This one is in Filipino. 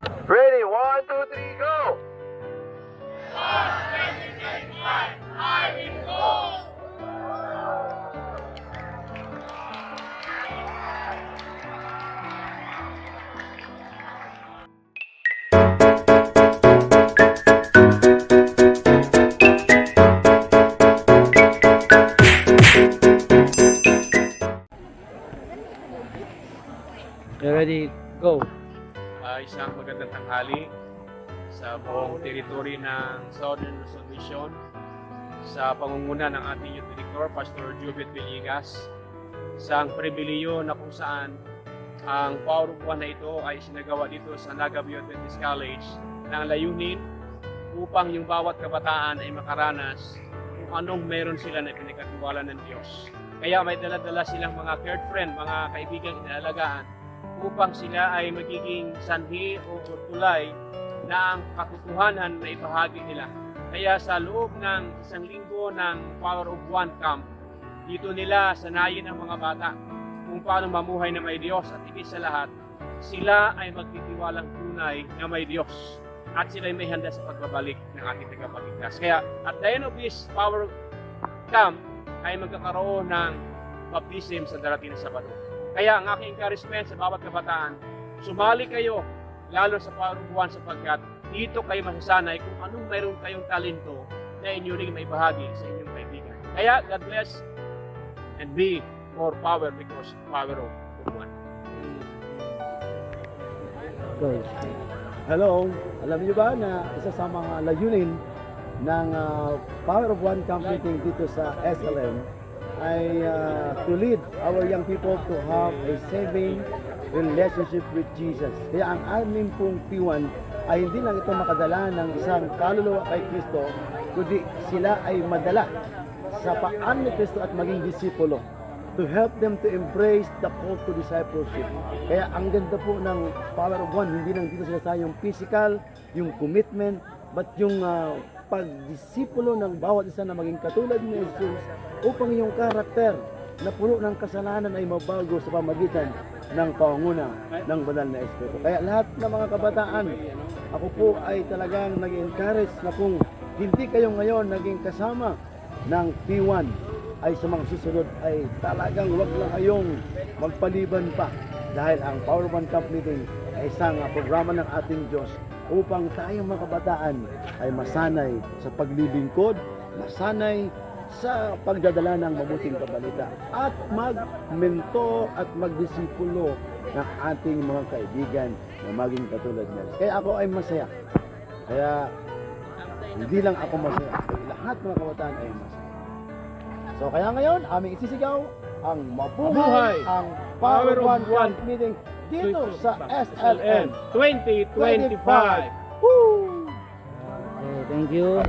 Ready, 1, 2, 3, go! You ready? Go! Isang magandang tanghali sa buong teritoryo ng Southern Luzon Mission sa pangunguna ng ating Youth Director, Pastor Jubit Villegas. Isang pribiliyo na kung saan ang Power of One na ito ay sinagawa dito sa Nagabio Adventist College na ang layunin upang yung bawat kabataan ay makaranas kung anong meron sila na pinagkatiwala ng Diyos. Kaya may dala-dala silang mga cared friend, mga kaibigang inaalagaan upang sila ay magiging sanhi o tulay na ang katotohanan na ibahagi nila. Kaya sa loob ng isang linggo ng Power of One Camp, dito nila sanayin ang mga bata kung paano mamuhay na may Diyos at higit sa lahat, sila ay magtitiwalang tunay na may Diyos at sila ay may handa sa pagbabalik ng ating tagapagligtas. Kaya at the end of this Power Camp ay magkakaroon ng baptism sa darating na Sabado. Kaya ang aking encouragement sa bawat kabataan, sumali kayo lalo sa Power of One sapagkat dito kayo masasanay kung anong mayroon kayong talento na inyo rin may bahagi sa inyong kaibigan. Kaya God bless and be more power because Power of One. Go! Hello, alam niyo ba na isa sa mga layunin ng Power of One Camp meeting dito sa SLM ay to lead our young people to have a saving relationship with Jesus. Kaya ang aming pong P1 ay hindi lang ito makadala ng isang kaluluwa kay Kristo, kundi sila ay madala sa paan ni Kristo at maging disipulo to help them to embrace the call to discipleship. Kaya ang ganda po ng Power of One, hindi lang dito sila sa yung physical, yung commitment, but yung pagdisipulo ng bawat isa na maging katulad ni Jesus upang yung karakter na puno ng kasalanan ay mabago sa pamagitan ng pangunguna ng banal na Espiritu. Kaya lahat ng mga kabataan, ako po ay talagang nag-encourage na kung hindi kayo ngayon naging kasama ng P1 ay sa mga susunod ay talagang wag lang kayong magpaliban pa dahil ang Power One Camp Meeting ay isang programa ng ating Diyos upang tayong mga kabataan ay masanay sa paglilingkod, masanay sa pagdadala ng mabuting kabalita at magmento at magdisipulo ng ating mga kaibigan na maging katulad niya. Kaya ako ay masaya. Kaya hindi lang ako masaya, lahat mga kabataan ay masaya. So kaya ngayon, aming isisigaw ang mabuhay ang Power of One Meeting dito sa SLN 2025. Woo! Okay, thank you.